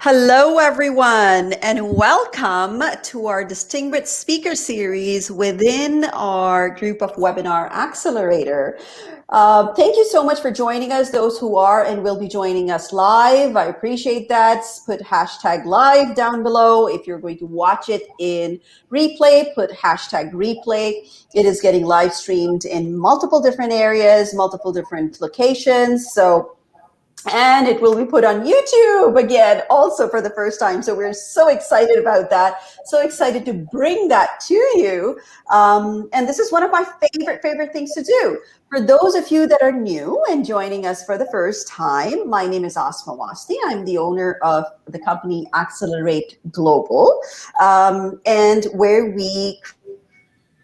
Hello, everyone, and welcome to our distinguished speaker series within our group of Webinar Accelerator. Thank you so much for joining us, those who are and will be joining us live. I appreciate that. Put hashtag live down below. If you're going to watch it in replay, put hashtag replay. It is getting live streamed in multiple different areas, multiple different locations. And it will be put on YouTube again, also for the first time. So we're so excited about that. So excited to bring that to you. And this is one of my favorite things to do. For those of you that are new and joining us for the first time, my name is Asma Wasti. I'm the owner of the company Accelerate Global, and where we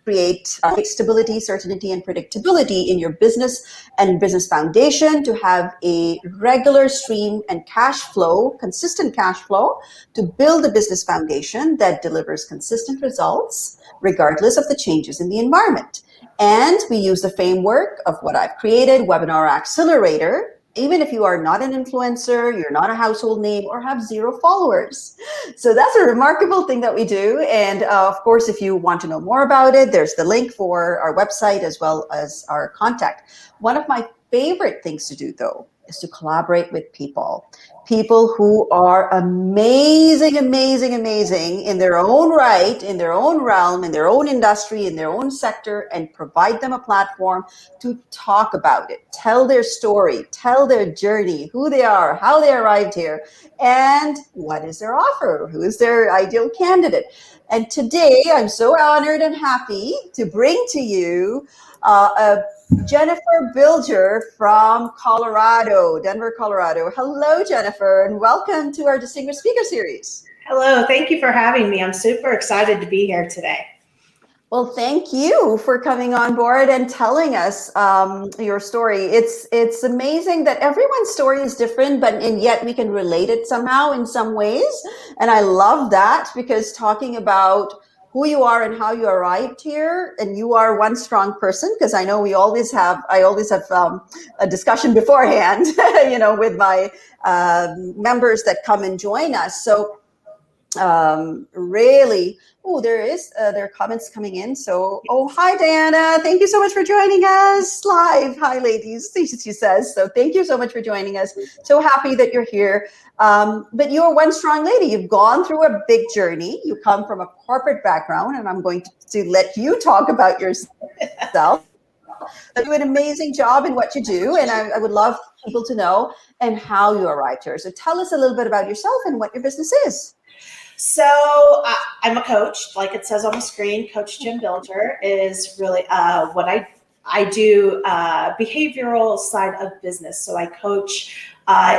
create stability, certainty, and predictability in your business and business foundation to have a regular stream and cash flow, consistent cash flow, to build a business foundation that delivers consistent results regardless of the changes in the environment. And we use the framework of what I've created, Webinar Accelerator. Even if you are not an influencer, you're not a household name, or have 0 followers. So that's a remarkable thing that we do. And of course, if you want to know more about it, there's the link for our website as well as our contact. One of my favorite things to do, though, is to collaborate with people who are amazing in their own right, in their own realm, in their own industry, in their own sector, and provide them a platform to talk about it, tell their story, tell their journey, who they are, how they arrived here, and what is their offer, who is their ideal candidate. And today, I'm so honored and happy to bring to you Jennifer Bilger from Colorado, Denver, Colorado. Hello, Jennifer, and welcome to our Distinguished Speaker Series. Hello, thank you for having me. I'm super excited to be here today. Well, thank you for coming on board and telling us your story. It's amazing that everyone's story is different, and yet we can relate it somehow in some ways. And I love that, because talking about who you are and how you arrived here, and you are one strong person, because I know I always have a discussion beforehand, with my members that come and join us. So really, there are comments coming in. So, hi, Diana. Thank you so much for joining us live. Hi, ladies, she says. So thank you so much for joining us. So happy that you're here. But you're one strong lady. You've gone through a big journey. You come from a corporate background, and I'm going to let you talk about yourself. You do an amazing job in what you do, and I would love people to know and how you arrived here. So tell us a little bit about yourself and what your business is. So I'm a coach, like it says on the screen. Coach Jim Bilger is really what I do, behavioral side of business. So I coach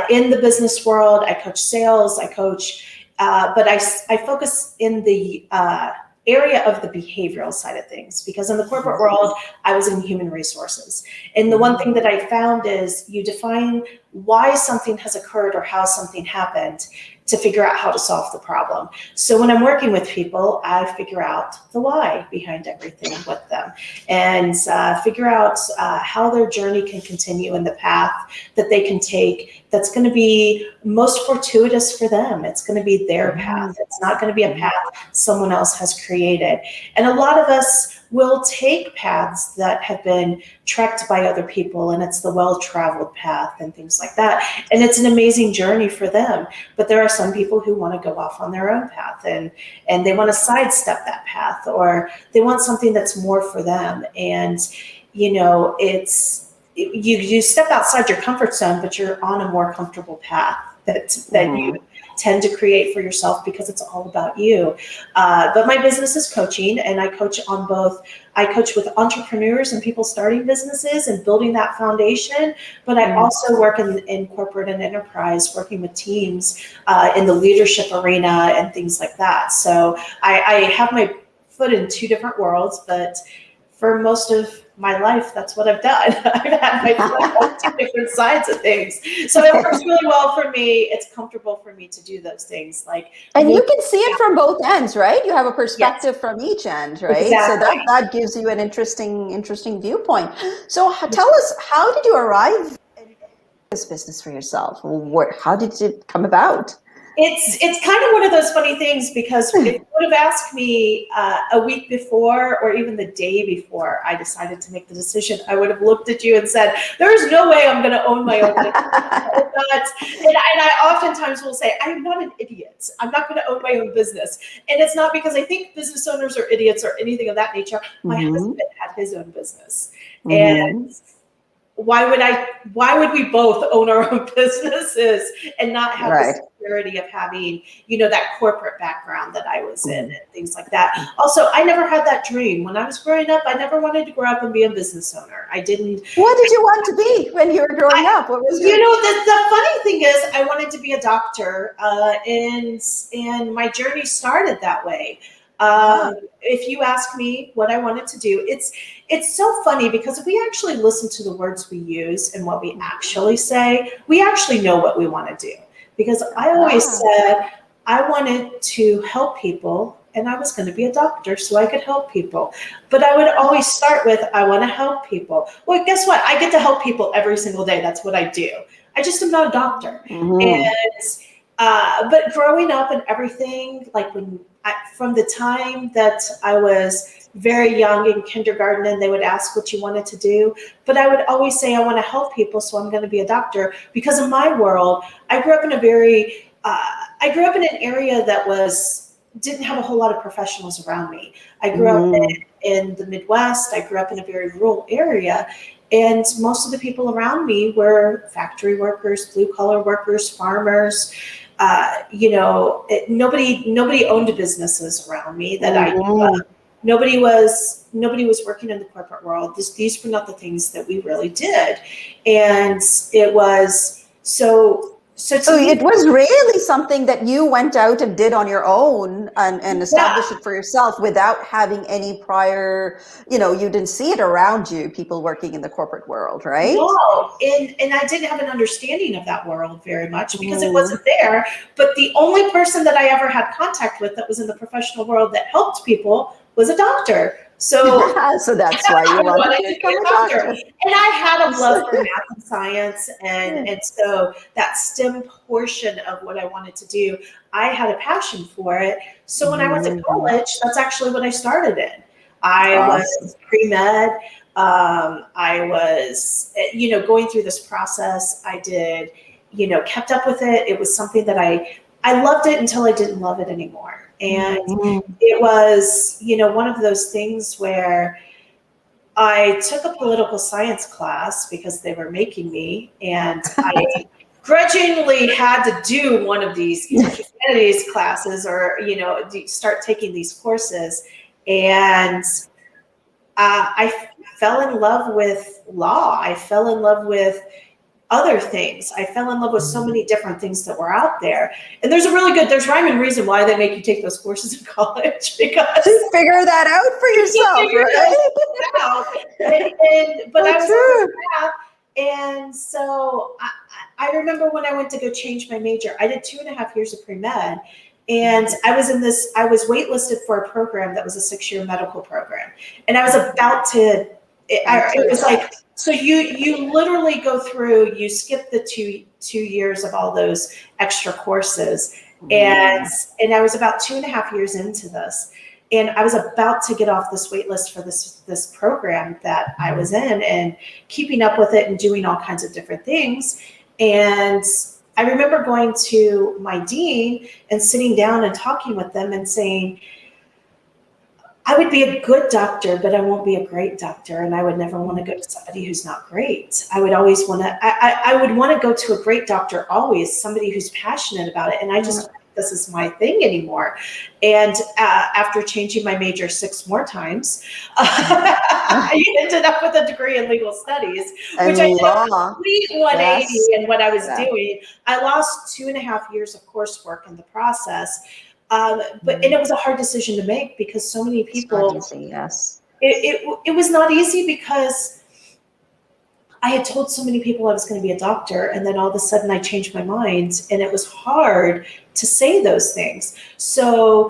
in the business world. I coach sales. I coach, but I focus in the area of the behavioral side of things, because in the corporate world, I was in human resources. And the one thing that I found is you define why something has occurred or how something happened to figure out how to solve the problem. So when I'm working with people, I figure out the why behind everything with them, and figure out how their journey can continue in the path that they can take that's going to be most fortuitous for them. It's going to be their path. It's not going to be a path someone else has created. And a lot of us will take paths that have been trekked by other people, and it's the well-traveled path and things like that. And it's an amazing journey for them. But there are some people who want to go off on their own path, and they want to sidestep that path, or they want something that's more for them. And, you step outside your comfort zone, but you're on a more comfortable path that you tend to create for yourself, because it's all about you. But my business is coaching, and I coach on both. I coach with entrepreneurs and people starting businesses and building that foundation. But I also work in corporate and enterprise, working with teams in the leadership arena and things like that. So I have my foot in 2 different worlds, but for most of my life, that's what I've done. I've had my foot on 2 different sides of things. So it works really well for me. It's comfortable for me to do those things. And you can see it from both ends, right? You have a perspective from each end, right? Exactly. So that gives you an interesting viewpoint. So tell us, how did you arrive in this business for yourself? How did it come about? It's kind of one of those funny things, because if you would have asked me a week before, or even the day before I decided to make the decision, I would have looked at you and said, "There's no way I'm going to own my own business." And I oftentimes will say, "I'm not an idiot. I'm not going to own my own business." And it's not because I think business owners are idiots or anything of that nature. My husband had his own business, and why would we both own our own businesses and not have the security of having, that corporate background that I was in and things like that. Also, I never had that dream. When I was growing up, I never wanted to grow up and be a business owner. I didn't. What did you want to be when you were growing up? What was your... the funny thing is, I wanted to be a doctor, and my journey started that way. If you ask me what I wanted to do, it's so funny, because if we actually listen to the words we use and what we actually say, we actually know what we want to do. Because I always said I wanted to help people, and I was going to be a doctor so I could help people. But I would always start with, I want to help people. Well, guess what? I get to help people every single day. That's what I do. I just am not a doctor. But growing up and everything, like from the time that I was very young in kindergarten, and they would ask what you wanted to do, but I would always say I want to help people, so I'm going to be a doctor. Because in my world, I grew up in an area that didn't have a whole lot of professionals around me. I grew up in the Midwest. I grew up in a very rural area, and most of the people around me were factory workers, blue collar workers, farmers. Nobody owned businesses around me that I knew of. Nobody was working in the corporate world. These were not the things that we really did, and it was so. So it was really something that you went out and did on your own and established it for yourself without having any prior, you didn't see it around you, people working in the corporate world, right? No, and I didn't have an understanding of that world very much, because it wasn't there. But the only person that I ever had contact with that was in the professional world that helped people was a doctor. So, so that's why you wanted to become a doctor. And I had a love for math and science, and so that STEM portion of what I wanted to do, I had a passion for it. So when I went to college, that's actually what I started in. I was pre-med. I was, going through this process. I did, kept up with it. It was something that I loved it until I didn't love it anymore. And it was, one of those things where I took a political science class because they were making me, and I grudgingly had to do one of these humanities classes, or, start taking these courses. And I fell in love with law. I fell in love with other things. I fell in love with so many different things that were out there. And there's rhyme and reason why they make you take those courses in college, because you figure that out for yourself, right? But I was on path. And so I remember when I went to go change my major, I did 2.5 years of pre-med. And I was waitlisted for a program that was a 6-year medical program. And I was about to, it was like, so you literally go through, you skip the two years of all those extra courses. And I was about 2.5 years into this. And I was about to get off this wait list for this program that I was in, and keeping up with it and doing all kinds of different things. And I remember going to my dean and sitting down and talking with them and saying, I would be a good doctor, but I won't be a great doctor. And I would never want to go to somebody who's not great. I would always want to, I would want to go to a great doctor, always somebody who's passionate about it. And I just, this is my thing anymore. And after changing my major 6 more times, I ended up with a degree in legal studies, which I did a complete 180 in what I was doing. I lost 2.5 years of coursework in the process. And it was a hard decision to make, because so many people, it was not easy, because I had told so many people I was going to be a doctor, and then all of a sudden I changed my mind, and it was hard to say those things. So,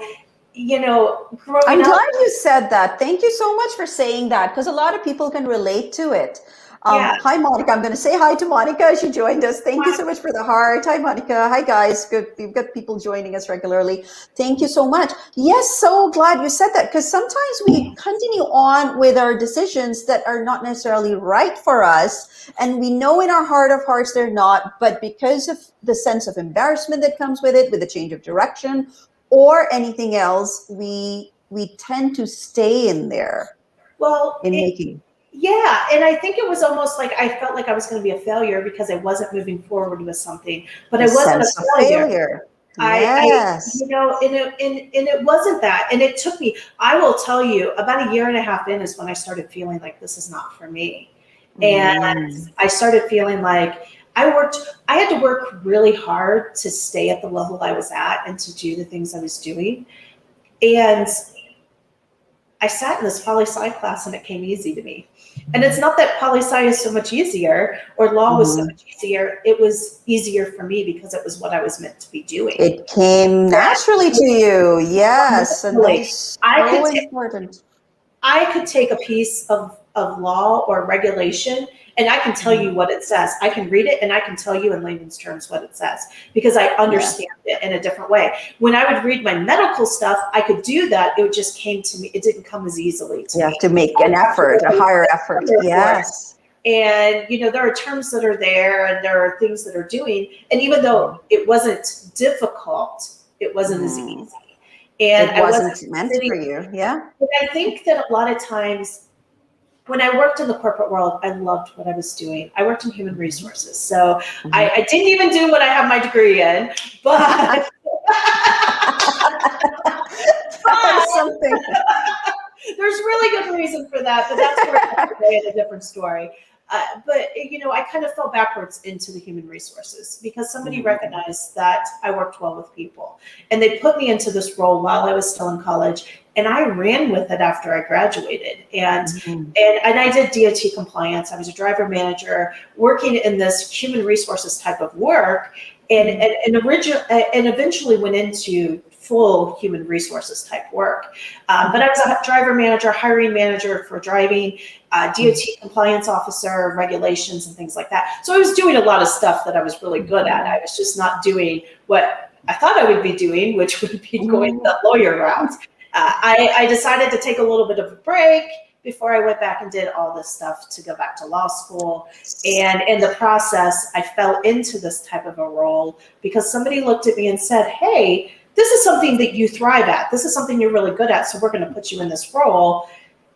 I'm glad you said that. Thank you so much for saying that, because a lot of people can relate to it. Yeah. Hi, Monica. I'm going to say hi to Monica. She joined us. Thank you so much for the heart. Hi, Monica. Hi, guys. Good. We've got people joining us regularly. Thank you so much. Yes, so glad you said that, because sometimes we continue on with our decisions that are not necessarily right for us. And we know in our heart of hearts they're not, but because of the sense of embarrassment that comes with it, with the change of direction or anything else, we tend to stay in there Well, in making yeah, and I think it was almost like I felt like I was going to be a failure because I wasn't moving forward with something, but a I wasn't a sense of failure. failure. I, Yes. and it wasn't that. And it took me, I will tell you, about a year and a half in is when I started feeling like this is not for me. And Mm. I started feeling like I had to work really hard to stay at the level I was at and to do the things I was doing. And I sat in this poli-sci class and it came easy to me. And it's not that poli-sci is so much easier or law was so Mhm. much easier. It was easier for me because it was what I was meant to be doing. It came naturally to you. Yes. And that Fundamentally, is I so could important. I could take a piece of law or regulation and I can tell you what it says. I can read it and I can tell you in layman's terms what it says because I Yeah. understand it in a different way. When I would read my medical stuff, I could do that. It just came to me. It didn't come as easily to You have me. to make I an would have to effort, a really higher put effort. a number for it. Yes. And there are terms that are there and there are things that are doing. And even though it wasn't difficult, it wasn't as easy. Mhm. And It I wasn't wasn't meant sitting. for you. Yeah. But I think that a lot of times when I worked in the corporate world, I loved what I was doing. I worked in human resources. So Mhm. I didn't even do what I have my degree in, but, That's but something. there's really good reason for that, but that's for another day and a different story. But I kind of fell backwards into the human resources because somebody Mhm. recognized that I worked well with people, and they put me into this role while I was still in college, and I ran with it after I graduated, and Mhm. and I did DOT compliance. I was a driver manager working in this human resources type of work, and eventually went into full human resources type work. But I was a driver manager, hiring manager for driving, DOT compliance officer, regulations, and things like that. So I was doing a lot of stuff that I was really good at. I was just not doing what I thought I would be doing, which would be going the lawyer route. I decided to take a little bit of a break before I went back and did all this stuff to go back to law school. And in the process, I fell into this type of a role because somebody looked at me and said, hey, this is something that you thrive at. This is something you're really good at. So we're going to put you in this role.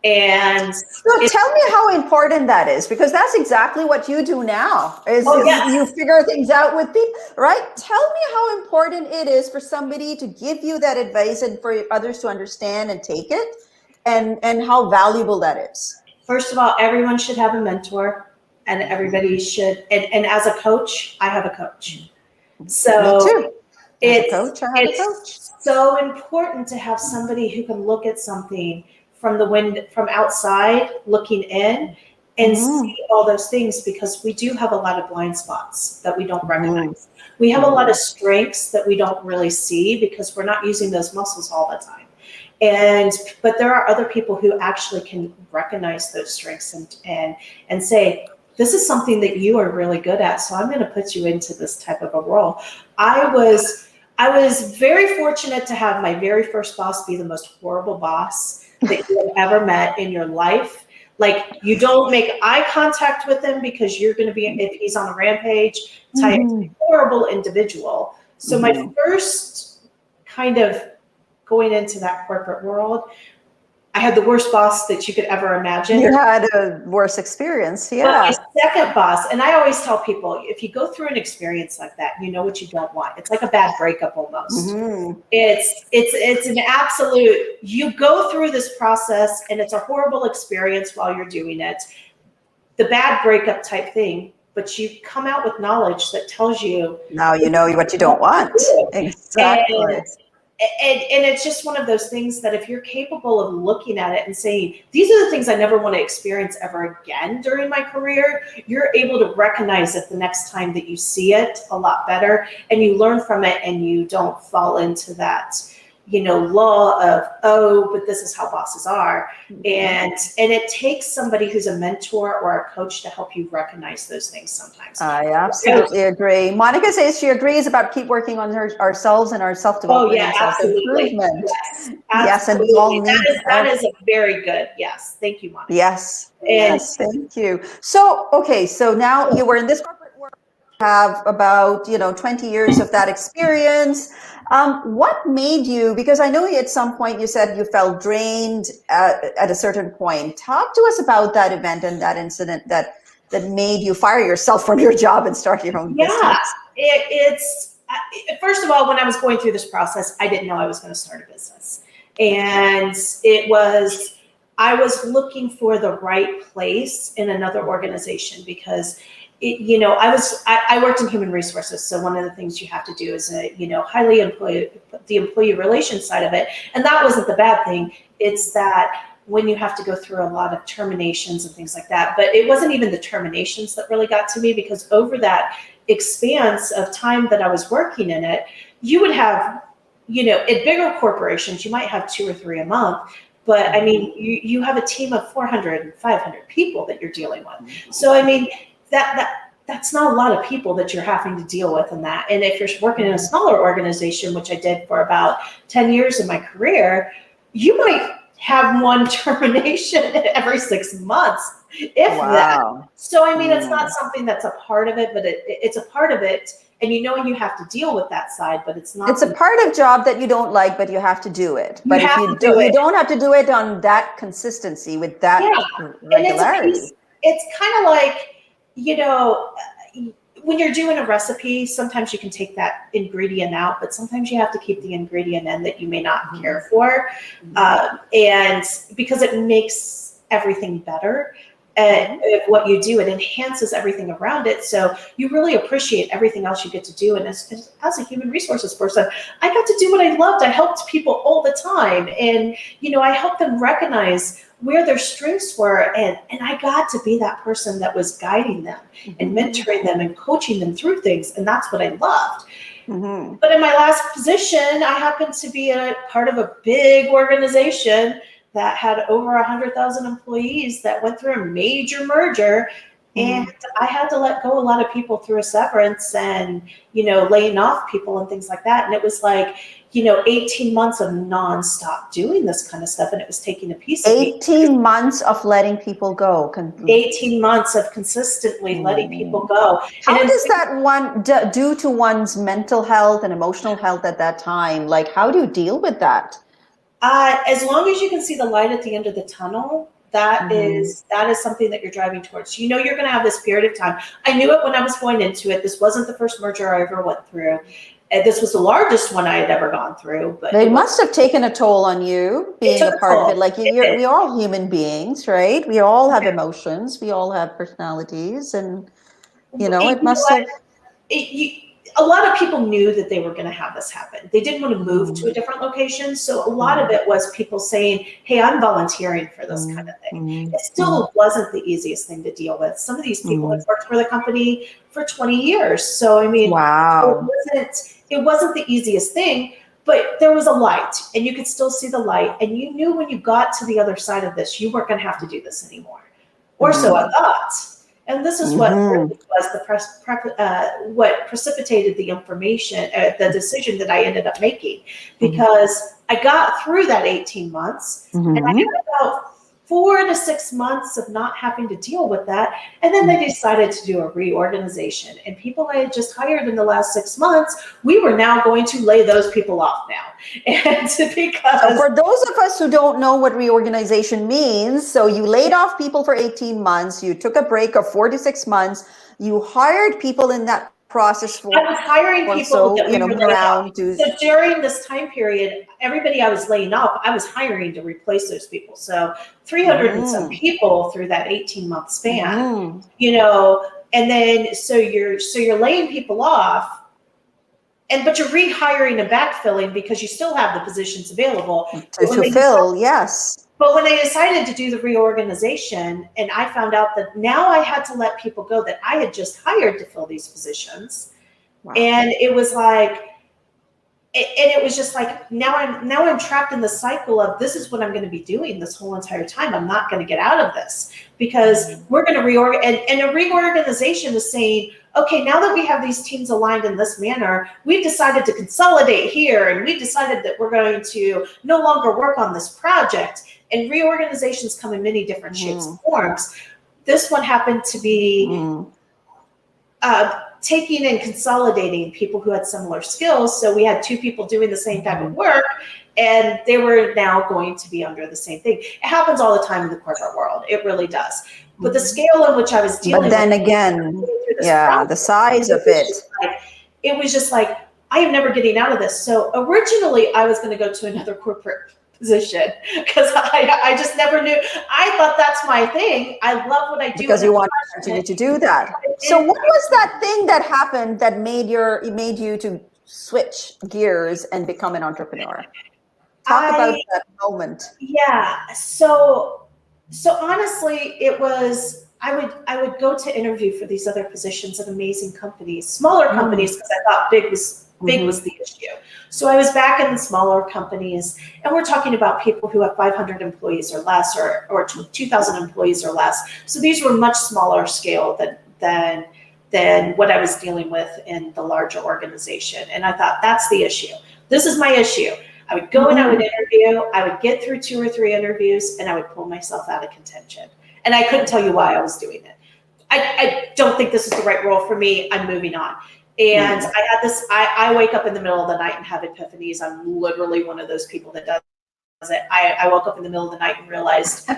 And So tell me how important that is, because that's exactly what you do now. oh Is yes, you figure things out with people, right? Tell me how important it is for somebody to give you that advice and for others to understand and take it, and how valuable that is. first of all, everyone should have a mentor, and everybody should. And as a coach, I have a coach. Me So too. As a it's coach, I have a coach. it's so important to have somebody who can look at something from outside looking in and see Mhm. all those things, because we do have a lot of blind spots that we don't Mhm. recognize. We have a lot of Mhm. strengths that we don't really see because we're not using those muscles all the time. But there are other people who actually can recognize those strengths and say, this is something that you are really good at, so I'm going to put you into this type of a role. I was very fortunate to have my very first boss be the most horrible boss that you have ever met in your life. Like, you don't make eye contact with him because you're going to be, if he's on a rampage, tell you he's a Mhm. horrible individual. So my Mhm. first kind of going into that corporate world, I had the worst boss that you could ever imagine. You had a worse experience, But my yeah. second boss, and I always tell people, if you go through an experience like that, you know what you don't want. It's like a bad breakup almost. Mhm. It's an absolute, you go through this process and it's a horrible experience while you're doing it. The bad breakup type thing, but you come out with knowledge that tells you Now you know what you don't what to want. do. Exactly. And it's just one of those things that if you're capable of looking at it and saying, these are the things I never want to experience ever again during my career, you're able to recognize it the next time that you see it a lot better, and you learn from it and you don't fall into that law of, oh, but this is how bosses are. And it takes somebody who's a mentor or a coach to help you recognize those things sometimes. I absolutely agree. Monica says she agrees about keep working on ourselves and our self-development and self-improvement. Yes, yes, and we all need that is a very good, yes. Thank you, Monica. Yes, thank you. So, okay, so now you were in this corporate world, you have about, 20 years of that experience. What made you, because I know at some point you said you felt drained at a certain point. Talk to us about that event and that incident that made you fire yourself from your job and start your own business. It's first of all, when I was going through this process, I didn't know I was going to start a business. And I was looking for the right place in another organization because I worked in human resources. So one of the things you have to do is, highly the employee relations side of it. And that wasn't the bad thing. It's that when you have to go through a lot of terminations and things like that. But it wasn't even the terminations that really got to me, because over that expanse of time that I was working in it, you would have, at bigger corporations, you might have 2 or 3 a month. But I mean, you have a team of 400 and 500 people that you're dealing with. So I mean, that's not a lot of people that you're having to deal with in that. And if you're working in a smaller organization, which I did for about 10 years of my career, you might have one termination every 6 months, if that. So I mean, it's not something that's a part of it, but it's a part of it. And you have to deal with that side, but it's not. It's a part of job that you don't like, but you have to do it. But if you don't have to do it on that consistency with that regularity. It's kind of like, when you're doing a recipe, sometimes you can take that ingredient out, but sometimes you have to keep the ingredient in that you may not care for. And because it makes everything better. What you do, it enhances everything around it. So you really appreciate everything else you get to do. And as a human resources person, I got to do what I loved. I helped people all the time. And, I helped them recognize where their strengths were. And I got to be that person that was guiding them and mentoring them and coaching them through things. And that's what I loved. But in my last position, I happened to be a part of a big organization that had over 100,000 employees that went through a major merger. And I had to let go a lot of people through a severance and, laying off people and things like that. And it was like, 18 months of nonstop doing this kind of stuff. And it was taking a piece of 18 months of letting people go. 18 months of consistently letting people go. How does that do to one's mental health and emotional health at that time? Like, how do you deal with that? As long as you can see the light at the end of the tunnel, that is something that you're driving towards. You're going to have this period of time. I knew it when I was going into it. This wasn't the first merger I ever went through. This was the largest one I had ever gone through. But it must have taken a toll on you being a part of it. Like we're all human beings, right? We all have emotions. We all have personalities, and it must have. A lot of people knew that they were going to have this happen. They didn't want to move to a different location. So a lot of it was people saying, hey, I'm volunteering for this kind of thing. It still wasn't the easiest thing to deal with. Some of these people had worked for the company for 20 years. So, I mean, it wasn't the easiest thing, but there was a light and you could still see the light. And you knew when you got to the other side of this, you weren't going to have to do this anymore. Or so I thought. And this is what was what precipitated the information, the decision that I ended up making, because I got through that 18 months and I had about 4 to 6 months of not having to deal with that. And then they decided to do a reorganization, and people I had just hired in the last 6 months, we were now going to lay those people off now. And because so for those of us who don't know what reorganization means, so you laid off people for 18 months, you took a break of 4 to 6 months, you hired people in that process for. I was hiring people that we were around. So during this time period, everybody I was laying off, I was hiring to replace those people. So 300 and some people through that 18-month span, and then so you're laying people off, but you're rehiring and backfilling because you still have the positions available to fill. Yes. But when they decided to do the reorganization, and I found out that now I had to let people go that I had just hired to fill these positions, and it was like, and it was just like, now I'm trapped in the cycle of, this is what I'm going to be doing this whole entire time. I'm not going to get out of this, because we're going to reorganize. And a reorganization is saying, okay, now that we have these teams aligned in this manner, we've decided to consolidate here, and we've decided that we're going to no longer work on this project. And reorganizations come in many different shapes and forms. This one happened to be taking and consolidating people who had similar skills. So we had two people doing the same type of work, and they were now going to be under the same thing. It happens all the time in the corporate world. It really does. But the scale in which I was dealing with, but then again, the size of it. It was just like, I am never getting out of this. So originally I was going to go to another corporate position, because I just never knew. I thought that's my thing. I love what I do. Because you want to continue to do that. So what was that thing that happened that made you to switch gears and become an entrepreneur? Talk about that moment. Yeah. So honestly, it was, I would go to interview for these other positions at amazing companies, smaller companies, because I thought big was the issue. So I was back in the smaller companies, and we're talking about people who have 500 employees or less, or 2,000 employees or less. So these were much smaller scale than what I was dealing with in the larger organization. And I thought, that's the issue. This is my issue. I would go and I would interview. I would get through 2 or 3 interviews, and I would pull myself out of contention. And I couldn't tell you why I was doing it. I don't think this is the right role for me. I'm moving on. And I had this, I wake up in the middle of the night and have epiphanies. I'm literally one of those people that does it. I woke up in the middle of the night and realized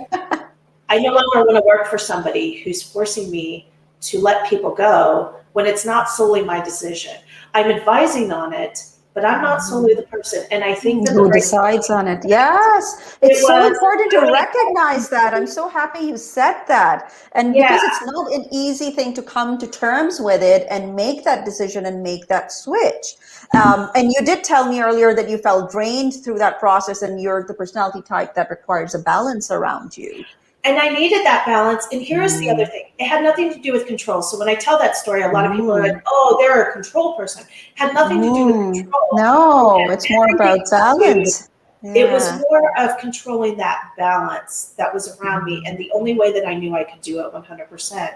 I no longer want to work for somebody who's forcing me to let people go when it's not solely my decision. I'm advising on it, but I'm not solely the person. And I think that who decides on it. Yes. It's so important to recognize that. I'm so happy you said that. And because it's not an easy thing to come to terms with it and make that decision and make that switch. And you did tell me earlier that you felt drained through that process, and you're the personality type that requires a balance around you. And I needed that balance. And here's the other thing. It had nothing to do with control. So when I tell that story, a lot of people are like, oh, they're a control person. It had nothing to do with control. No, it's more about balance. It was more of controlling that balance that was around me. And the only way that I knew I could do it 100%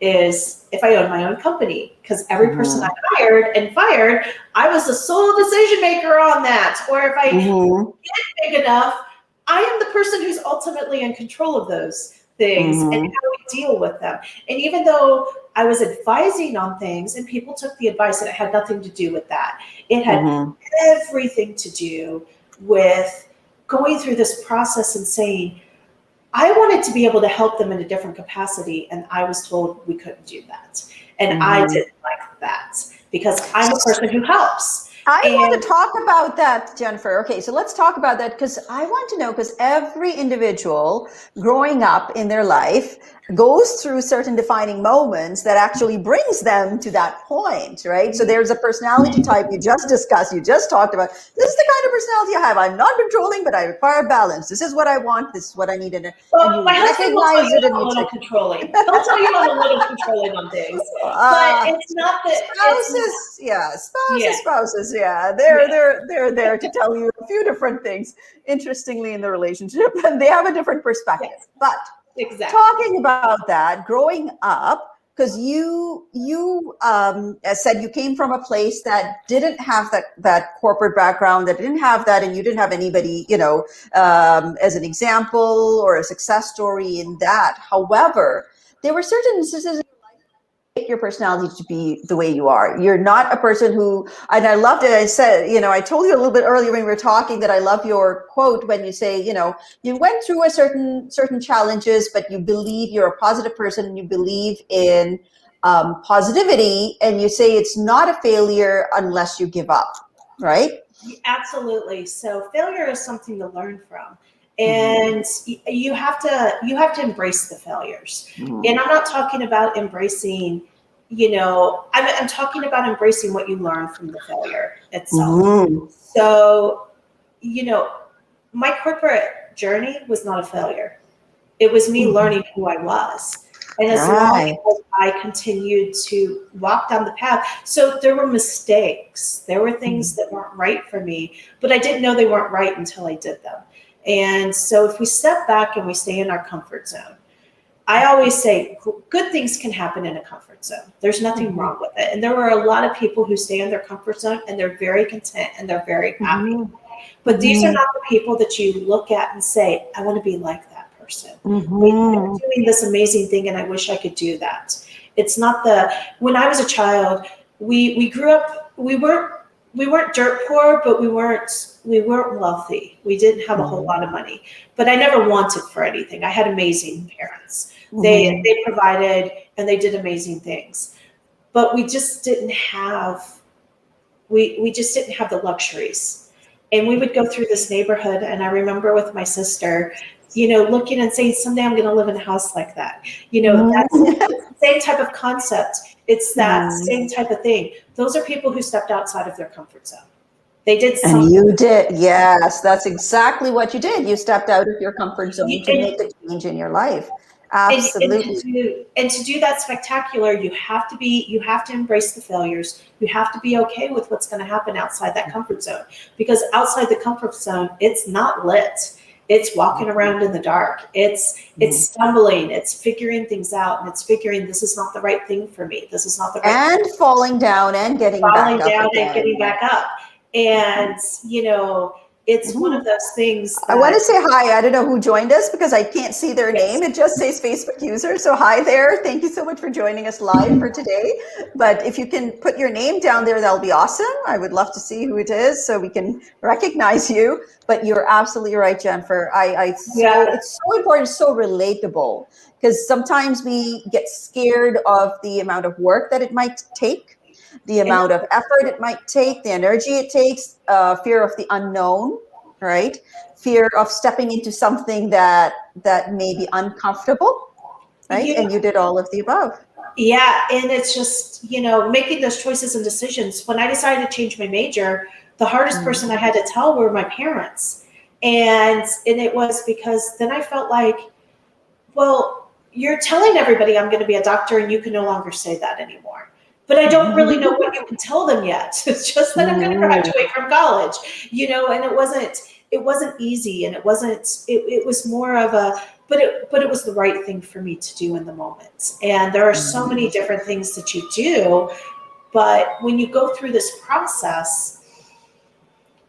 is if I owned my own company. Because every person I hired and fired, I was the sole decision maker on that. Or if I get big enough, I am the person who's ultimately in control of those things and how we deal with them. And even though I was advising on things and people took the advice, and it had nothing to do with that. It had everything to do with going through this process and saying, I wanted to be able to help them in a different capacity, and I was told we couldn't do that. And I didn't like that, because I'm a person who helps. I want to talk about that, Jennifer. Okay, so let's talk about that, because I want to know, because every individual growing up in their life goes through certain defining moments that actually brings them to that point, right? So there's a personality type you just discussed, you just talked about. This is the kind of personality I have. I'm not controlling, but I require balance. This is what I want. This is what I need. And you recognize it. I'm a little controlling. He'll tell you I'm a little controlling on things, but it's not that spouses. Yeah, they're there to tell you a few different things. Interestingly, in the relationship, and they have a different perspective. Yes. But talking about that, growing up, because you said you came from a place that didn't have that corporate background, that didn't have that, and you didn't have anybody, as an example or a success story in that. However, there were certain instances your personality to be the way you are. You're not a person who, and I loved it. I said, I told you a little bit earlier when we were talking that I love your quote when you say, you went through certain challenges, but you believe you're a positive person and you believe in positivity, and you say it's not a failure unless you give up, right? Absolutely. So failure is something to learn from. And you have to embrace the failures. And I'm not talking about embracing, I'm talking about embracing what you learn from the failure itself. So, my corporate journey was not a failure. It was me learning who I was. And as long Right. as I continued to walk down the path, so there were mistakes. There were things that weren't right for me, but I didn't know they weren't right until I did them. And so if we step back and we stay in our comfort zone, I always say good things can happen in a comfort zone. There's nothing wrong with it. And there are a lot of people who stay in their comfort zone and they're very content and they're very happy. But these are not the people that you look at and say, I want to be like that person. They're doing this amazing thing and I wish I could do that. It's not when I was a child, we grew up, we weren't dirt poor, but we weren't wealthy. We didn't have a whole lot of money, but I never wanted for anything. I had amazing parents. They provided and they did amazing things, but we just didn't have the luxuries. And we would go through this neighborhood, and I remember with my sister, looking and saying, someday I'm going to live in a house like that. That's the same type of concept. It's that same type of thing. Those are people who stepped outside of their comfort zone. They did something. And you did. Yes, that's exactly what you did. You stepped out of your comfort zone to make a change in your life. Absolutely. And to do that spectacular, you have to embrace the failures. You have to be okay with what's going to happen outside that comfort zone, because outside the comfort zone, it's not lit. It's walking around in the dark. It's stumbling. It's figuring things out, and it's figuring this is not the right thing for me. This is not the right And falling down and getting back up. And it's one of those things that I want to say hi. I don't know who joined us because I can't see their name. It just says Facebook user. So hi there. Thank you so much for joining us live for today. But if you can put your name down there, that'll be awesome. I would love to see who it is so we can recognize you. But you're absolutely right, Jennifer. It's so important, so relatable, because sometimes we get scared of the amount of work that it might take, the amount of effort it might take, the energy it takes, fear of the unknown, right? Fear of stepping into something that may be uncomfortable, right? Yeah. And you did all of the above. Yeah, and it's just, making those choices and decisions. When I decided to change my major, the hardest person I had to tell were my parents. And it was because then I felt like, well, you're telling everybody I'm going to be a doctor and you can no longer say that anymore. But I don't really know what you can tell them yet. It's just that I'm going to graduate from college, and it wasn't easy, and it was more of but it was the right thing for me to do in the moment. And there are so many different things that you do, but when you go through this process,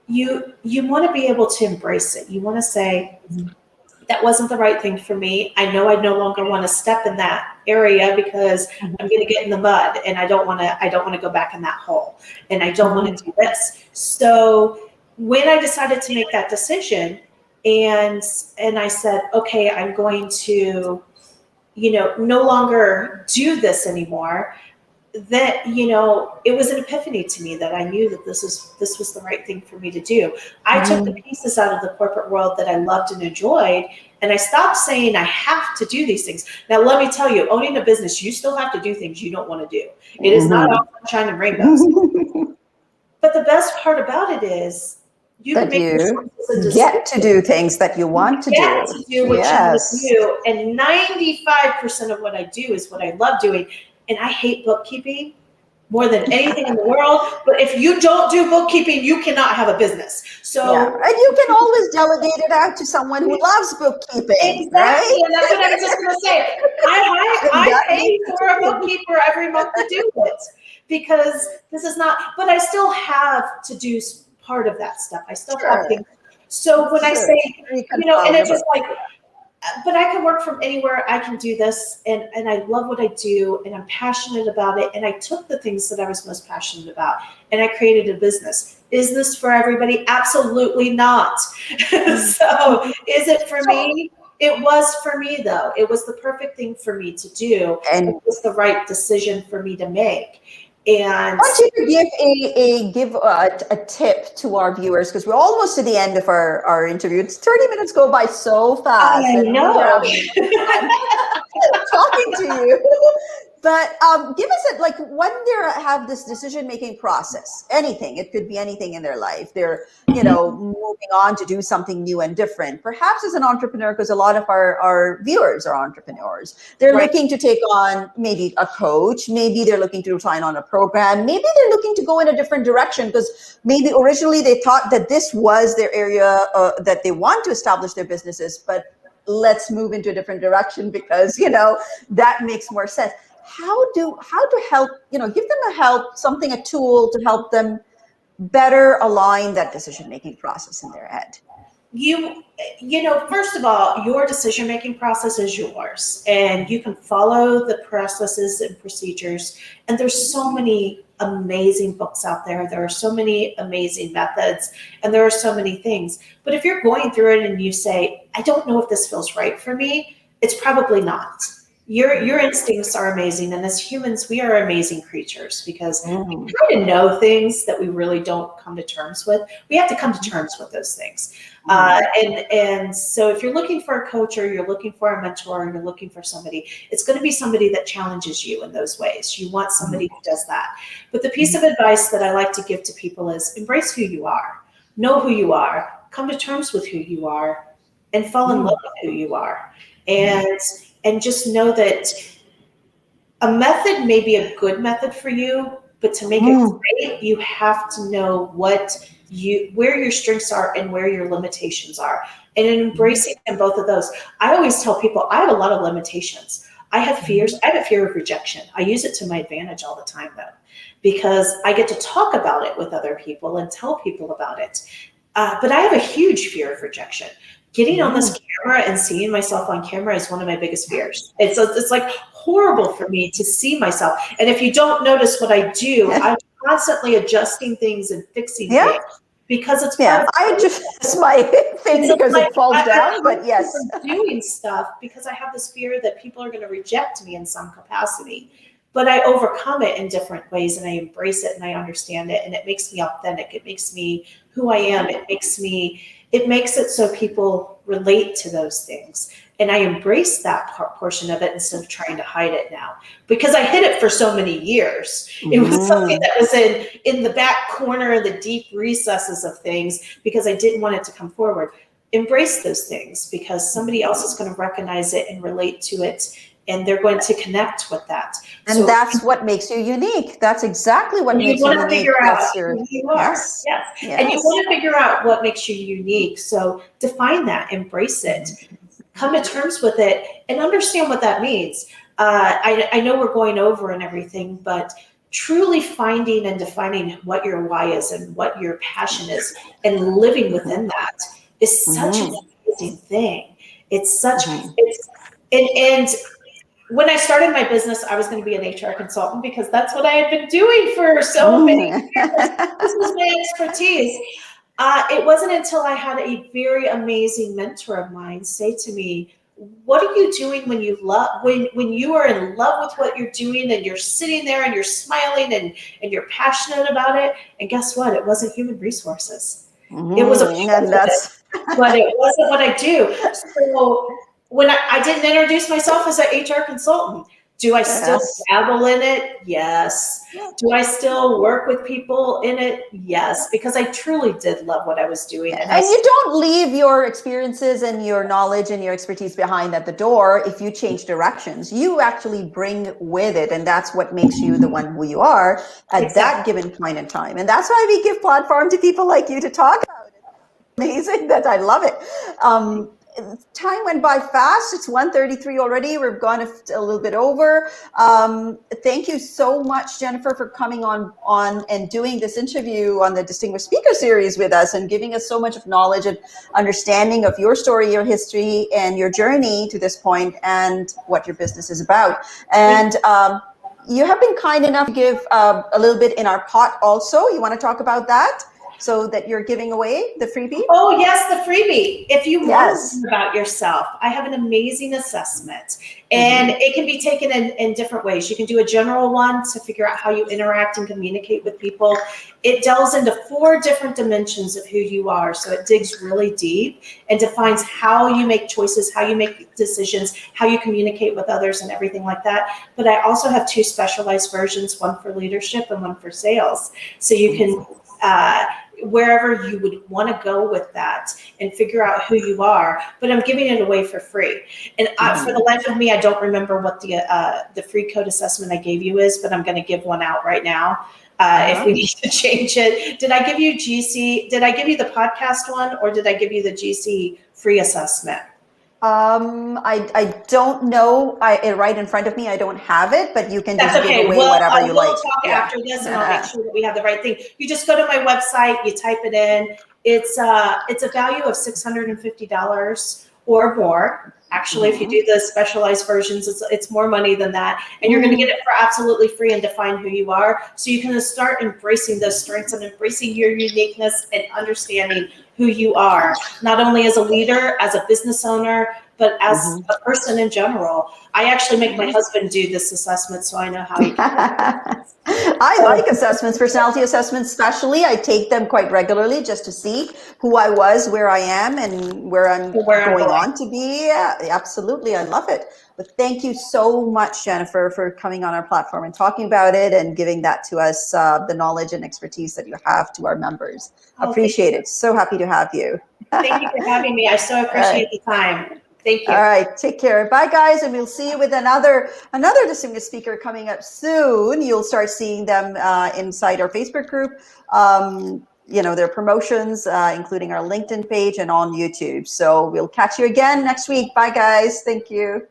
you want to be able to embrace it. You want to say, that wasn't the right thing for me. I know I no longer want to step in that area because I'm going to get in the mud, and I don't want to go back in that hole, and I don't want to do this. So when I decided to make that decision, and I said, okay, I'm going to, no longer do this anymore, that, it was an epiphany to me that I knew that this was the right thing for me to do. I took the pieces out of the corporate world that I loved and enjoyed, and I stopped saying I have to do these things. Now, let me tell you, owning a business, you still have to do things you don't want to do. It is not all sunshine and rainbows. But the best part about it is you can get to do things that you want to do. Get to do what you want to do. And 95% of what I do is what I love doing. And I hate bookkeeping more than anything in the world. But if you don't do bookkeeping, you cannot have a business. So, and you can always delegate it out to someone who loves bookkeeping. Exactly. Right? And that's what I was just going to say. I pay for a bookkeeper every month to do it, because this is not, but I still have to do part of that stuff. I still have things. So when I say, and it's just like, but I can work from anywhere. I can do this, and I love what I do, and I'm passionate about it. And I took the things that I was most passionate about, and I created a business. Is this for everybody? Absolutely not. So is it for me? It was for me, though. It was the perfect thing for me to do. And it was the right decision for me to make. And I want you to give a tip to our viewers, because we're almost to the end of our interview. It's 30 minutes go by so fast. I know. Talking to you. But give us like when they have this decision-making process, anything, it could be anything in their life. They're, moving on to do something new and different. Perhaps as an entrepreneur, because a lot of our viewers are entrepreneurs, they're Right. looking to take on maybe a coach, maybe they're looking to sign on a program, maybe they're looking to go in a different direction because maybe originally they thought that this was their area that they want to establish their businesses, but let's move into a different direction because, that makes more sense. How to help, give them a tool to help them better align that decision-making process in their head? First of all, your decision-making process is yours, and you can follow the processes and procedures. And there's so many amazing books out there. There are so many amazing methods, and there are so many things. But if you're going through it and you say, I don't know if this feels right for me, it's probably not. Your instincts are amazing, and as humans, we are amazing creatures because we try to know things that we really don't come to terms with. We have to come to terms with those things. And so if you're looking for a coach or you're looking for a mentor or you're looking for somebody, it's going to be somebody that challenges you in those ways. You want somebody who does that. But the piece of advice that I like to give to people is embrace who you are, know who you are, come to terms with who you are, and fall in love with who you are. And just know that a method may be a good method for you, but to make it great, you have to know where your strengths are and where your limitations are. And in embracing in both of those, I always tell people I have a lot of limitations. I have fears. I have a fear of rejection. I use it to my advantage all the time, though, because I get to talk about it with other people and tell people about it. But I have a huge fear of rejection. Getting on this camera and seeing myself on camera is one of my biggest fears. It's like horrible for me to see myself. And if you don't notice what I do, I'm constantly adjusting things and fixing things because it's I adjust my thing because it falls down. But yes, doing stuff because I have this fear that people are going to reject me in some capacity. But I overcome it in different ways, and I embrace it, and I understand it, and it makes me authentic. It makes me who I am. It makes it so people relate to those things. And I embrace that portion of it instead of trying to hide it now, because I hid it for so many years. It was something that was in the back corner, the deep recesses of things, because I didn't want it to come forward. Embrace those things because somebody else is going to recognize it and relate to it, and they're going to connect with that. And so that's what makes you unique. That's exactly what makes you unique. You want to figure out who you are. Yes. And you want to figure out what makes you unique. So define that, embrace it, come to terms with it, and understand what that means. I know we're going over and everything, but truly finding and defining what your why is and what your passion is and living within that is such an amazing thing. It's such, and when I started my business, I was going to be an HR consultant because that's what I had been doing for so many years. This was my expertise. It wasn't until I had a very amazing mentor of mine say to me, what are you doing when you are in love with what you're doing and you're sitting there and you're smiling and you're passionate about it? And guess what? It wasn't human resources. It was but it wasn't what I do. So when I didn't introduce myself as an HR consultant, do I still dabble in it? Yes. Do I still work with people in it? Yes, because I truly did love what I was doing. And you don't leave your experiences and your knowledge and your expertise behind at the door if you change directions. You actually bring with it, and that's what makes you the one who you are at that given point in time. And that's why we give platform to people like you to talk about it. Amazing that I love it. Time went by fast. It's 1:33 already. We've gone a little bit over. Thank you so much, Jennifer, for coming on and doing this interview on the Distinguished Speaker Series with us and giving us so much of knowledge and understanding of your story, your history, and your journey to this point and what your business is about. And you have been kind enough to give a little bit in our pot also. You want to talk about that? so that you're giving away the freebie? Oh, yes, the freebie. If you want to Yes. learn about yourself, I have an amazing assessment, and it can be taken in different ways. You can do a general one to figure out how you interact and communicate with people. It delves into 4 different dimensions of who you are. So it digs really deep and defines how you make choices, how you make decisions, how you communicate with others, and everything like that. But I also have 2 specialized versions, one for leadership and one for sales. So you can, wherever you would want to go with that and figure out who you are, but I'm giving it away for free. And for the life of me, I don't remember what the free code assessment I gave you is, but I'm going to give one out right now. If we need to change it. Did I give you GC? Did I give you the podcast one, or did I give you the GC free assessment? I don't know. Right in front of me, I don't have it, but you can just give away whatever you like. We'll talk after this, and I'll make sure that we have the right thing. You just go to my website, you type it in. It's a value of $650 or more. Actually, if you do the specialized versions, it's more money than that. And you're going to get it for absolutely free and define who you are. So you can start embracing those strengths and embracing your uniqueness and understanding who you are, not only as a leader, as a business owner, but as a person in general. I actually make my husband do this assessment, so I know how he can. I like assessments, personality assessments especially. I take them quite regularly just to see who I was, where I am, and where I'm going on to be. Yeah, absolutely. I love it. But thank you so much, Jennifer, for coming on our platform and talking about it and giving that to us, the knowledge and expertise that you have to our members. Appreciate it. So happy to have you. Thank you for having me. I so appreciate the time. Thank you. All right, take care. Bye, guys, and we'll see you with another distinguished speaker coming up soon. You'll start seeing them inside our Facebook group. Their promotions, including our LinkedIn page and on YouTube. So we'll catch you again next week. Bye, guys. Thank you.